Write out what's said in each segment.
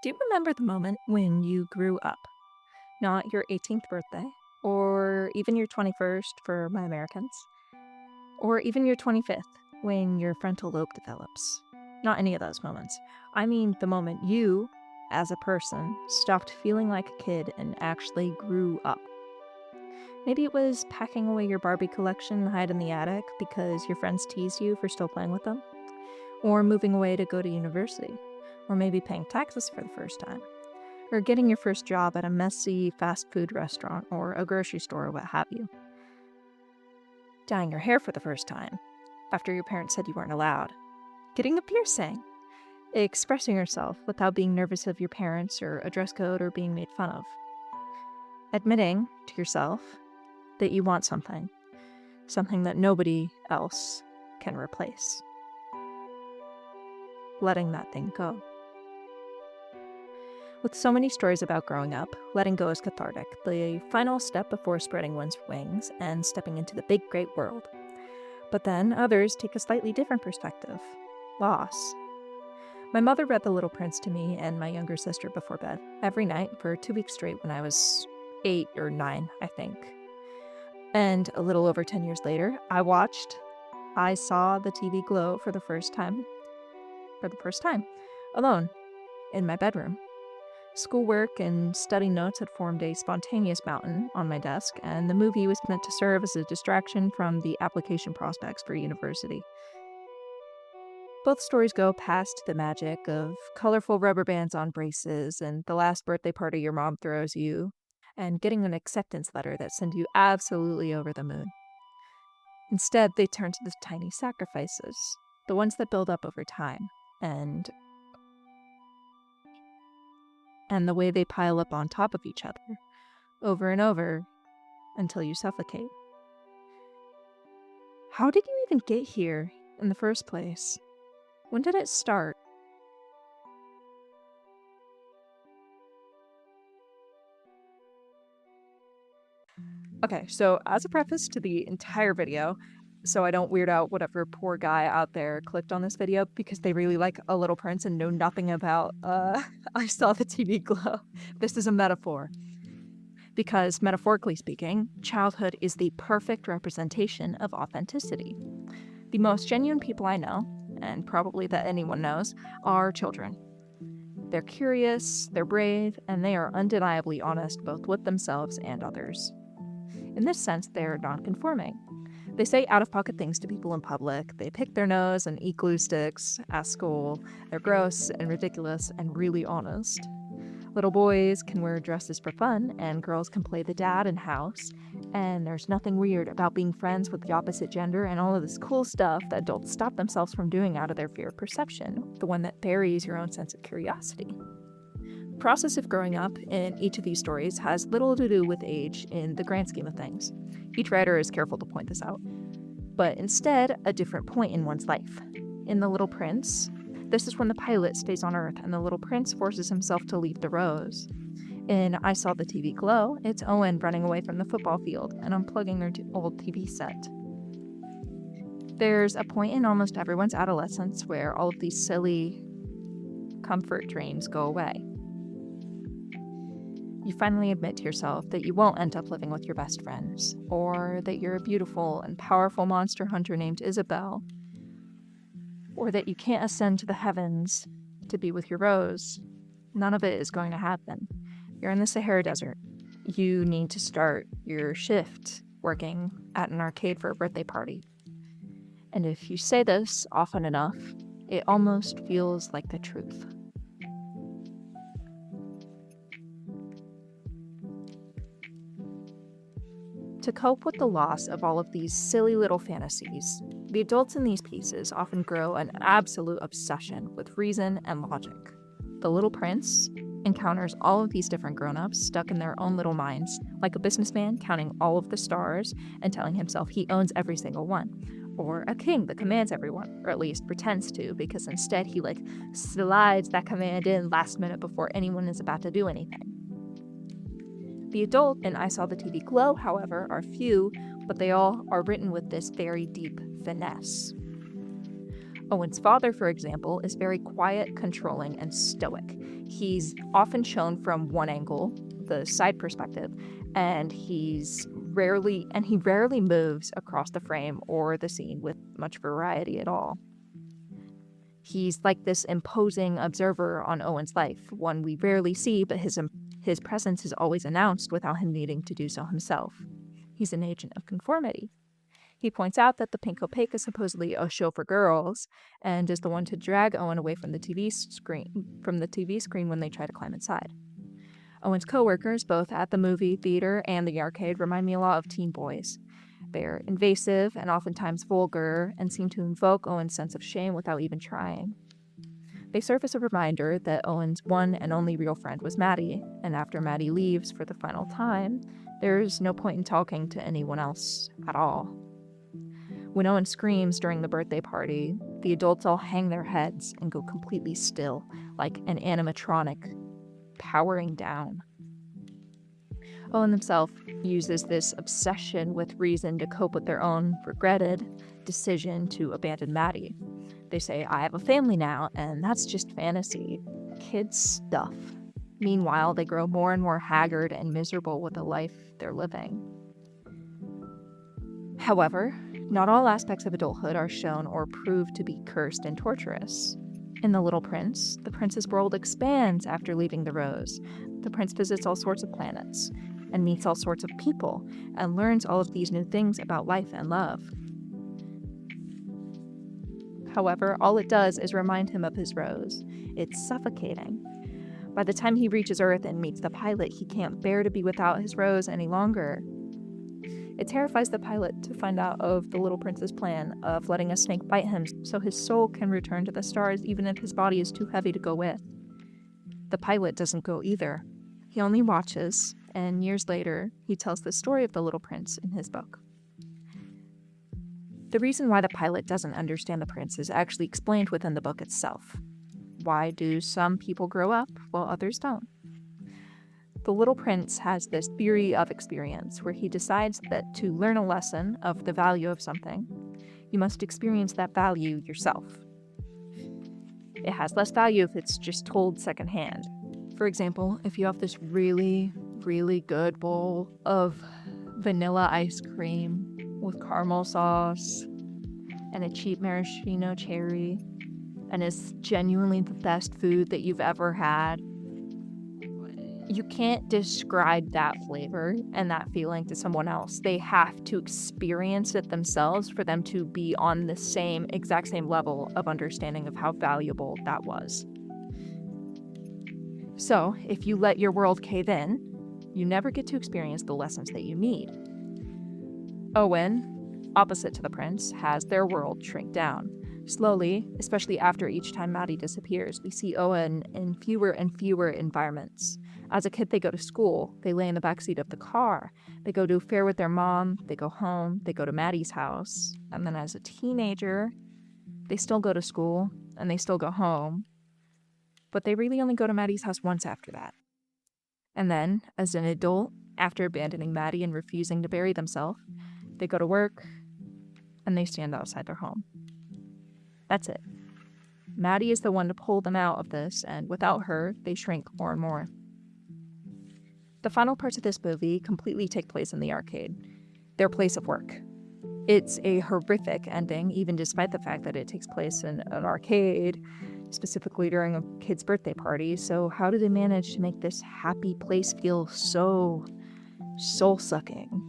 Do you remember the moment when you grew up? Not your 18th birthday, or even your 21st for my Americans, or even your 25th when your frontal lobe develops. Not any of those moments. I mean the moment you, as a person, stopped feeling like a kid and actually grew up. Maybe it was packing away your Barbie collection and hide in the attic because your friends teased you for still playing with them, or moving away to go to university, or maybe paying taxes for the first time, or getting your first job at a messy fast food restaurant or a grocery store or what have you. Dyeing your hair for the first time, after your parents said you weren't allowed. Getting a piercing. Expressing yourself without being nervous of your parents or a dress code or being made fun of. Admitting to yourself that you want something that nobody else can replace. Letting that thing go. With so many stories about growing up, letting go is cathartic, the final step before spreading one's wings and stepping into the big, great world. But then others take a slightly different perspective. Loss. My mother read The Little Prince to me and my younger sister before bed, every night for 2 weeks straight when I was 8 or 9, I think. And a little over 10 years later, I saw the TV glow for the first time, alone, in my bedroom. Schoolwork and study notes had formed a spontaneous mountain on my desk, and the movie was meant to serve as a distraction from the application prospects for university. Both stories go past the magic of colorful rubber bands on braces and the last birthday party your mom throws you, and getting an acceptance letter that sends you absolutely over the moon. Instead, they turn to the tiny sacrifices, the ones that build up over time, and the way they pile up on top of each other, over and over, until you suffocate. How did you even get here in the first place? When did it start? Okay, so as a preface to the entire video, so I don't weird out whatever poor guy out there clicked on this video because they really like A Little Prince and know nothing about, I saw the TV glow. This is a metaphor. Because, metaphorically speaking, childhood is the perfect representation of authenticity. The most genuine people I know, and probably that anyone knows, are children. They're curious, they're brave, and they are undeniably honest both with themselves and others. In this sense, they're nonconforming. They say out-of-pocket things to people in public, they pick their nose and eat glue sticks at school, they're gross and ridiculous and really honest. Little boys can wear dresses for fun, and girls can play the dad in house, and there's nothing weird about being friends with the opposite gender and all of this cool stuff that adults stop themselves from doing out of their fear of perception, the one that buries your own sense of curiosity. The process of growing up in each of these stories has little to do with age in the grand scheme of things. Each writer is careful to point this out. But instead, a different point in one's life. In The Little Prince, this is when the pilot stays on Earth and the little prince forces himself to leave the rose. In I Saw the TV Glow, it's Owen running away from the football field and unplugging their old TV set. There's a point in almost everyone's adolescence where all of these silly comfort dreams go away. You finally admit to yourself that you won't end up living with your best friends, or that you're a beautiful and powerful monster hunter named Isabel, or that you can't ascend to the heavens to be with your rose. None of it is going to happen. You're in the Sahara Desert. You need to start your shift working at an arcade for a birthday party. And if you say this often enough, it almost feels like the truth. To cope with the loss of all of these silly little fantasies, the adults in these pieces often grow an absolute obsession with reason and logic. The Little Prince encounters all of these different grown-ups stuck in their own little minds, like a businessman counting all of the stars and telling himself he owns every single one, or a king that commands everyone, or at least pretends to, because instead he slides that command in last minute before anyone is about to do anything. The adult in I Saw the TV Glow, however, are few, but they all are written with this very deep finesse. Owen's father, for example, is very quiet, controlling, and stoic. He's often shown from one angle, the side perspective, and he rarely moves across the frame or the scene with much variety at all. He's like this imposing observer on Owen's life, one we rarely see, but his presence is always announced without him needing to do so himself. He's an agent of conformity. He points out that the pink opaque is supposedly a show for girls, and is the one to drag Owen away from the TV screen when they try to climb inside. Owen's coworkers, both at the movie theater and the arcade, remind me a lot of teen boys. They're invasive and oftentimes vulgar, and seem to invoke Owen's sense of shame without even trying. They serve as a reminder that Owen's one and only real friend was Maddy, and after Maddy leaves for the final time, there's no point in talking to anyone else at all. When Owen screams during the birthday party, the adults all hang their heads and go completely still, like an animatronic, powering down. Owen himself uses this obsession with reason to cope with their own regretted decision to abandon Maddy. They say, "I have a family now, and that's just fantasy. Kids stuff." Meanwhile, they grow more and more haggard and miserable with the life they're living. However, not all aspects of adulthood are shown or proved to be cursed and torturous. In The Little Prince, the prince's world expands after leaving the rose. The prince visits all sorts of planets, and meets all sorts of people, and learns all of these new things about life and love. However, all it does is remind him of his rose. It's suffocating. By the time he reaches Earth and meets the pilot, he can't bear to be without his rose any longer. It terrifies the pilot to find out of the little prince's plan of letting a snake bite him so his soul can return to the stars even if his body is too heavy to go with. The pilot doesn't go either. He only watches, and years later, he tells the story of the little prince in his book. The reason why the pilot doesn't understand the prince is actually explained within the book itself. Why do some people grow up while others don't? The Little Prince has this theory of experience where he decides that to learn a lesson of the value of something, you must experience that value yourself. It has less value if it's just told secondhand. For example, if you have this really, really good bowl of vanilla ice cream with caramel sauce and a cheap maraschino cherry, and it's genuinely the best food that you've ever had, you can't describe that flavor and that feeling to someone else. They have to experience it themselves for them to be on the exact same level of understanding of how valuable that was. So, if you let your world cave in, you never get to experience the lessons that you need. Owen, opposite to the prince, has their world shrink down. Slowly, especially after each time Maddy disappears, we see Owen in fewer and fewer environments. As a kid, they go to school, they lay in the backseat of the car, they go to a fair with their mom, they go home, they go to Maddy's house, and then as a teenager, they still go to school, and they still go home, but they really only go to Maddy's house once after that. And then, as an adult, after abandoning Maddy and refusing to bury themselves, they go to work, and they stand outside their home. That's it. Maddy is the one to pull them out of this, and without her, they shrink more and more. The final parts of this movie completely take place in the arcade, their place of work. It's a horrific ending, even despite the fact that it takes place in an arcade, specifically during a kid's birthday party. So how do they manage to make this happy place feel so soul-sucking?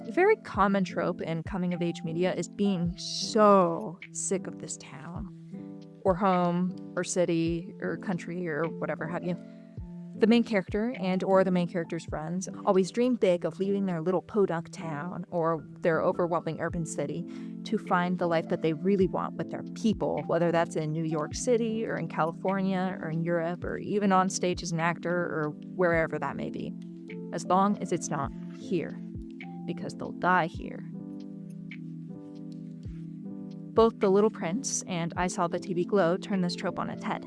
A very common trope in coming-of-age media is being so sick of this town, or home, or city, or country, or whatever have you. The main character or the main character's friends always dream big of leaving their little podunk town or their overwhelming urban city to find the life that they really want with their people, whether that's in New York City or in California or in Europe or even on stage as an actor or wherever that may be, as long as it's not here, because they'll die here. Both The Little Prince and I Saw the TV Glow turn this trope on its head.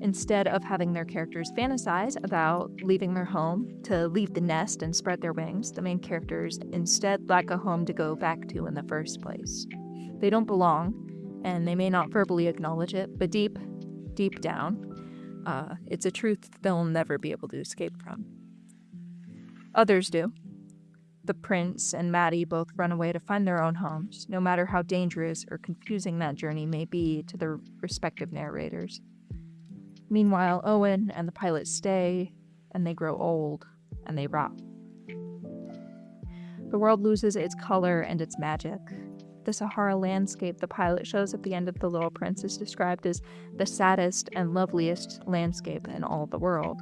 Instead of having their characters fantasize about leaving their home to leave the nest and spread their wings, the main characters instead lack a home to go back to in the first place. They don't belong, and they may not verbally acknowledge it, but deep down, it's a truth they'll never be able to escape from. Others do. The prince and Maddy both run away to find their own homes, no matter how dangerous or confusing that journey may be to their respective narrators. Meanwhile, Owen and the pilot stay, and they grow old, and they rot. The world loses its color and its magic. The Sahara landscape the pilot shows at the end of The Little Prince is described as the saddest and loveliest landscape in all the world.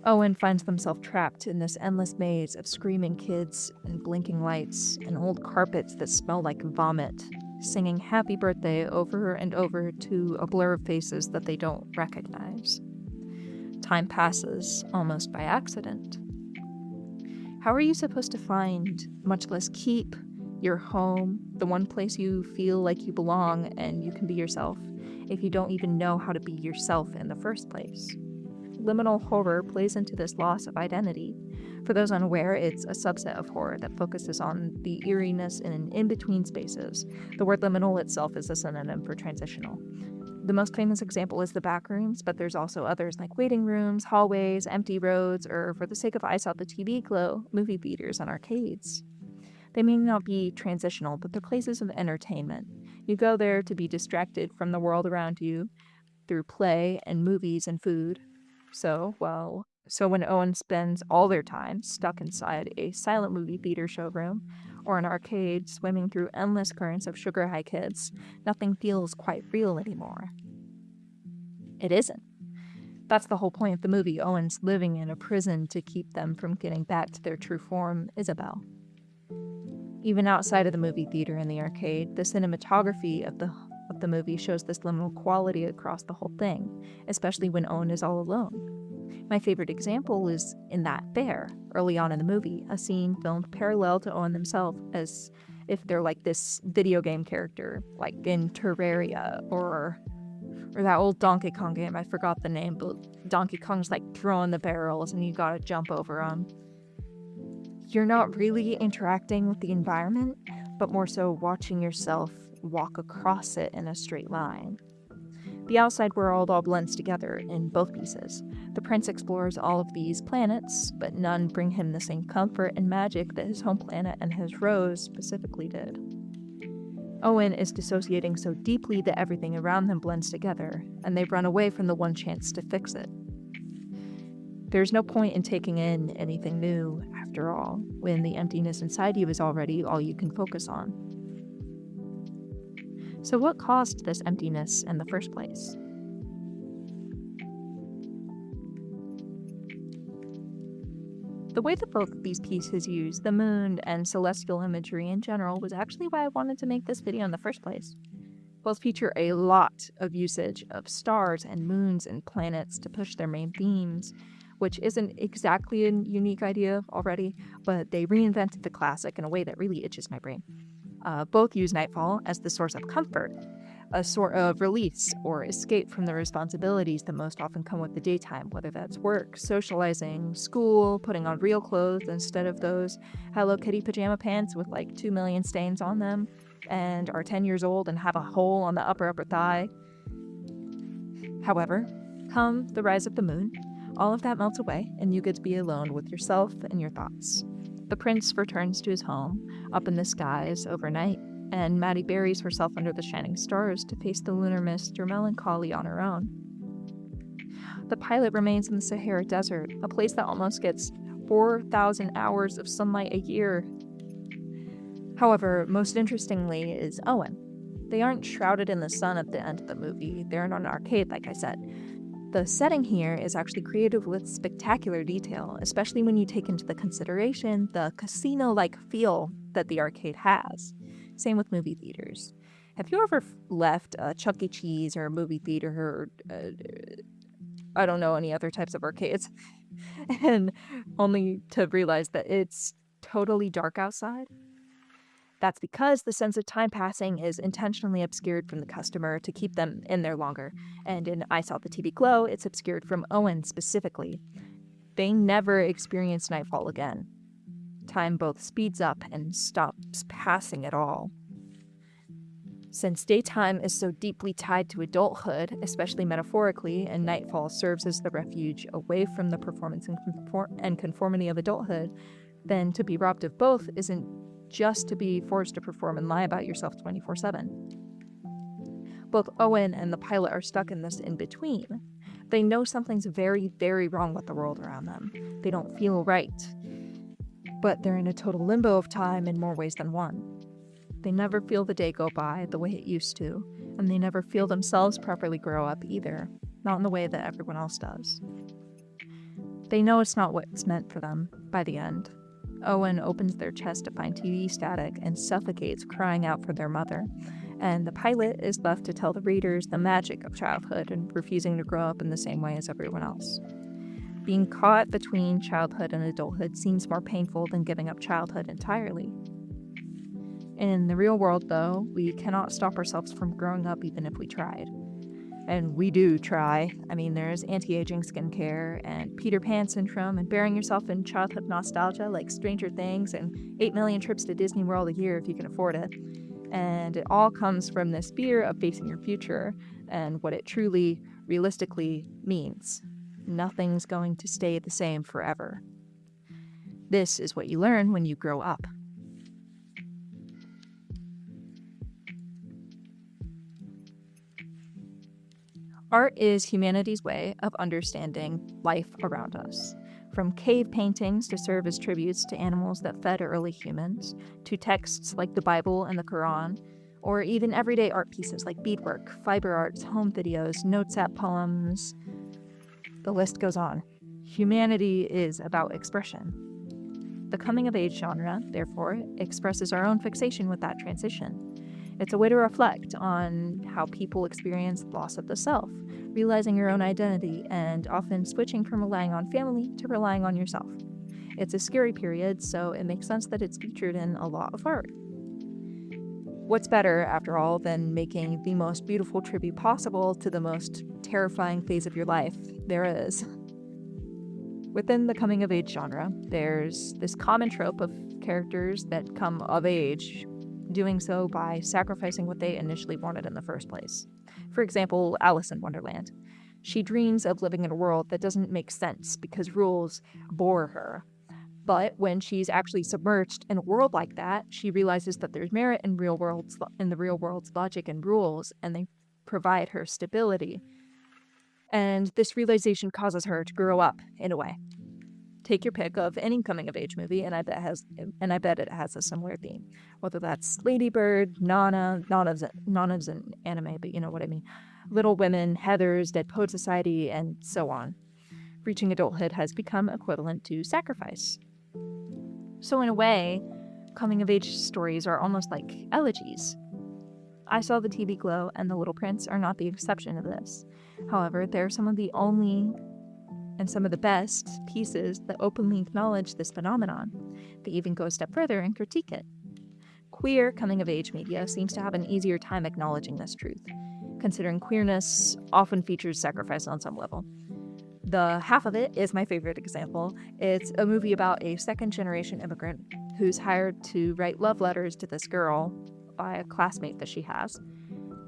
Owen finds himself trapped in this endless maze of screaming kids and blinking lights and old carpets that smell like vomit, singing happy birthday over and over to a blur of faces that they don't recognize. Time passes almost by accident. How are you supposed to find, much less keep, your home, the one place you feel like you belong and you can be yourself, if you don't even know how to be yourself in the first place? Liminal horror plays into this loss of identity. For those unaware, it's a subset of horror that focuses on the eeriness in in-between spaces. The word liminal itself is a synonym for transitional. The most famous example is the back rooms, but there's also others like waiting rooms, hallways, empty roads, or for the sake of Ice Out the TV glow, movie theaters and arcades. They may not be transitional, but they're places of entertainment. You go there to be distracted from the world around you through play and movies and food. So when Owen spends all their time stuck inside a silent movie theater showroom or an arcade swimming through endless currents of sugar high kids, nothing feels quite real anymore. It isn't. That's the whole point of the movie. Owen's living in a prison to keep them from getting back to their true form, Isabel. Even outside of the movie theater and the arcade, the cinematography of the movie shows this liminal quality across the whole thing, especially when Owen is all alone. My favorite example is in that fair, early on in the movie, a scene filmed parallel to Owen himself, as if they're like this video game character, like in Terraria, or that old Donkey Kong game, I forgot the name, but Donkey Kong's like throwing the barrels and you gotta jump over them. You're not really interacting with the environment, but more so watching yourself walk across it in a straight line. The outside world all blends together in both pieces. The prince explores all of these planets, but none bring him the same comfort and magic that his home planet and his rose specifically did. Owen is dissociating so deeply that everything around them blends together, and they run away from the one chance to fix it. There's no point in taking in anything new, after all, when the emptiness inside you is already all you can focus on. So what caused this emptiness in the first place? The way that both of these pieces use the moon and celestial imagery in general was actually why I wanted to make this video in the first place. Both feature a lot of usage of stars and moons and planets to push their main themes, which isn't exactly a unique idea already, but they reinvented the classic in a way that really itches my brain. Both use nightfall as the source of comfort, a sort of release or escape from the responsibilities that most often come with the daytime, whether that's work, socializing, school, putting on real clothes instead of those Hello Kitty pajama pants with like 2 million stains on them, and are 10 years old and have a hole on the upper thigh. However, come the rise of the moon, all of that melts away, and you get to be alone with yourself and your thoughts. The prince returns to his home, up in the skies, overnight, and Maddy buries herself under the shining stars to face the lunar mist or melancholy on her own. The pilot remains in the Sahara Desert, a place that almost gets 4,000 hours of sunlight a year. However, most interestingly is Owen. They aren't shrouded in the sun at the end of the movie, they're in an arcade, like I said. The setting here is actually created with spectacular detail, especially when you take into the consideration the casino-like feel that the arcade has. Same with movie theaters. Have you ever left a Chuck E. Cheese or a movie theater or, I don't know, any other types of arcades, and only to realize that it's totally dark outside? That's because the sense of time passing is intentionally obscured from the customer to keep them in there longer. And in I Saw the TV Glow, it's obscured from Owen specifically. They never experience nightfall again. Time both speeds up and stops passing at all. Since daytime is so deeply tied to adulthood, especially metaphorically, and nightfall serves as the refuge away from the performance and conformity of adulthood, then to be robbed of both isn't just to be forced to perform and lie about yourself 24/7. Both Owen and the pilot are stuck in this in-between. They know something's very, very wrong with the world around them. They don't feel right. But they're in a total limbo of time in more ways than one. They never feel the day go by the way it used to, and they never feel themselves properly grow up either, not in the way that everyone else does. They know it's not what's meant for them by the end. Owen opens their chest to find TV static and suffocates, crying out for their mother, and the pilot is left to tell the readers the magic of childhood and refusing to grow up in the same way as everyone else. Being caught between childhood and adulthood seems more painful than giving up childhood entirely. In the real world, though, we cannot stop ourselves from growing up even if we tried. And we do try. I mean, there's anti-aging skincare and Peter Pan syndrome and burying yourself in childhood nostalgia like Stranger Things and 8 million trips to Disney World a year if you can afford it. And it all comes from this fear of facing your future and what it truly, realistically means. Nothing's going to stay the same forever. This is what you learn when you grow up. Art is humanity's way of understanding life around us. From cave paintings to serve as tributes to animals that fed early humans, to texts like the Bible and the Quran, or even everyday art pieces like beadwork, fiber arts, home videos, notes app poems. The list goes on. Humanity is about expression. The coming-of-age genre, therefore, expresses our own fixation with that transition. It's a way to reflect on how people experience loss of the self, realizing your own identity, and often switching from relying on family to relying on yourself. It's a scary period, so it makes sense that it's featured in a lot of art. What's better, after all, than making the most beautiful tribute possible to the most terrifying phase of your life there is? Within the coming-of-age genre, there's this common trope of characters that come of age, doing so by sacrificing what they initially wanted in the first place. For example, Alice in Wonderland. She dreams of living in a world that doesn't make sense because rules bore her. But when she's actually submerged in a world like that, she realizes that there's merit in the real world's logic and rules, and they provide her stability. And this realization causes her to grow up in a way. Take your pick of any coming-of-age movie, and I bet it has a similar theme. Whether that's Lady Bird, Nana's an anime, but you know what I mean. Little Women, Heathers, Dead Poet Society, and so on. Reaching adulthood has become equivalent to sacrifice. So in a way, coming-of-age stories are almost like elegies. I Saw the TV Glow and The Little Prince are not the exception of this. However, they're some of the only and some of the best pieces that openly acknowledge this phenomenon. They even go a step further and critique it. Queer coming-of-age media seems to have an easier time acknowledging this truth, considering queerness often features sacrifice on some level. The half of it is my favorite example. It's a movie about a second-generation immigrant who's hired to write love letters to this girl by a classmate that she has.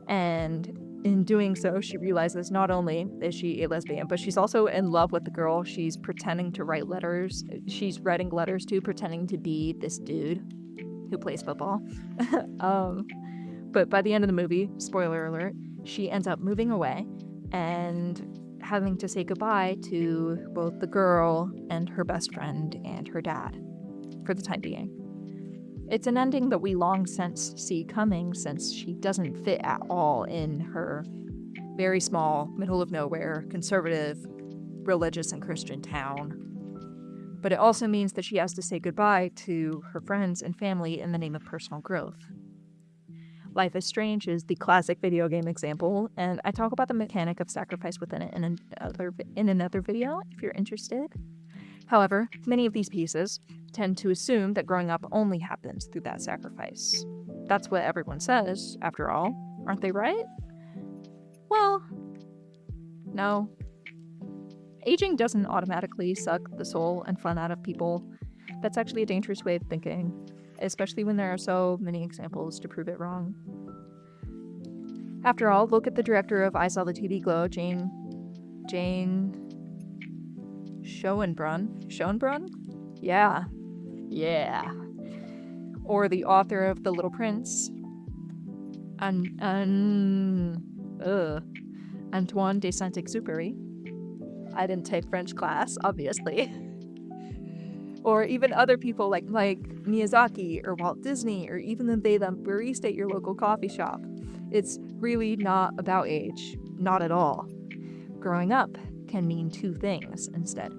And in doing so, she realizes not only is she a lesbian, but she's also in love with the girl she's pretending to write letters. She's writing letters to, pretending to be this dude who plays football. But by the end of the movie, spoiler alert, she ends up moving away and having to say goodbye to both the girl and her best friend and her dad for the time being. It's an ending that we long since see coming, since she doesn't fit at all in her very small, middle of nowhere, conservative, religious and Christian town. But it also means that she has to say goodbye to her friends and family in the name of personal growth. Life is Strange is the classic video game example, and I talk about the mechanic of sacrifice within it in another video if you're interested. However, many of these pieces, tend to assume that growing up only happens through that sacrifice. That's what everyone says, after all. Aren't they right? Well, no. Aging doesn't automatically suck the soul and fun out of people. That's actually a dangerous way of thinking, especially when there are so many examples to prove it wrong. After all, look at the director of I Saw the TV Glow, Jane Schoenbrunn. Schoenbrunn? Yeah. Or the author of The Little Prince, Antoine de Saint-Exupéry. I didn't take French class, obviously. Or even other people like Miyazaki or Walt Disney, or even the barista at your local coffee shop. It's really not about age, not at all. Growing up can mean two things instead.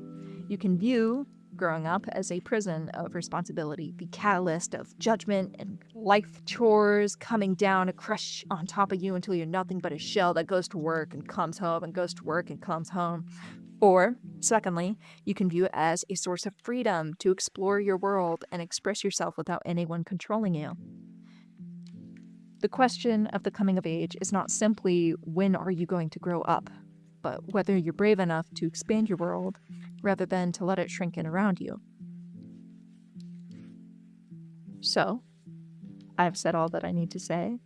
You can view growing up as a prison of responsibility, the catalyst of judgment and life chores coming down to crush on top of you until you're nothing but a shell that goes to work and comes home and goes to work and comes home. Or, secondly, you can view it as a source of freedom to explore your world and express yourself without anyone controlling you. The question of the coming of age is not simply when are you going to grow up, but whether you're brave enough to expand your world rather than to let it shrink in around you. So, I've said all that I need to say,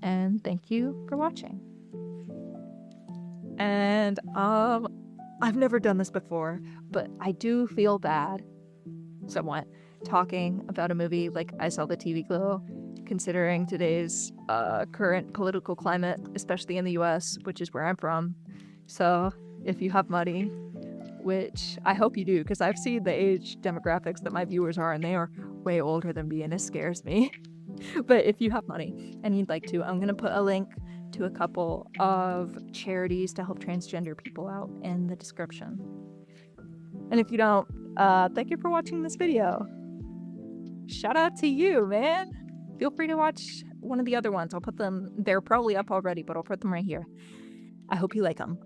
and thank you for watching. And, I've never done this before, but I do feel bad, somewhat, talking about a movie like I Saw the TV Glow, considering today's current political climate, especially in the US, which is where I'm from. So, if you have money, which I hope you do, because I've seen the age demographics that my viewers are, and they are way older than me, and it scares me. But if you have money and you'd like to, I'm going to put a link to a couple of charities to help transgender people out in the description. And if you don't, thank you for watching this video. Shout out to you, man. Feel free to watch one of the other ones. I'll put them, they're probably up already, but I'll put them right here. I hope you like them.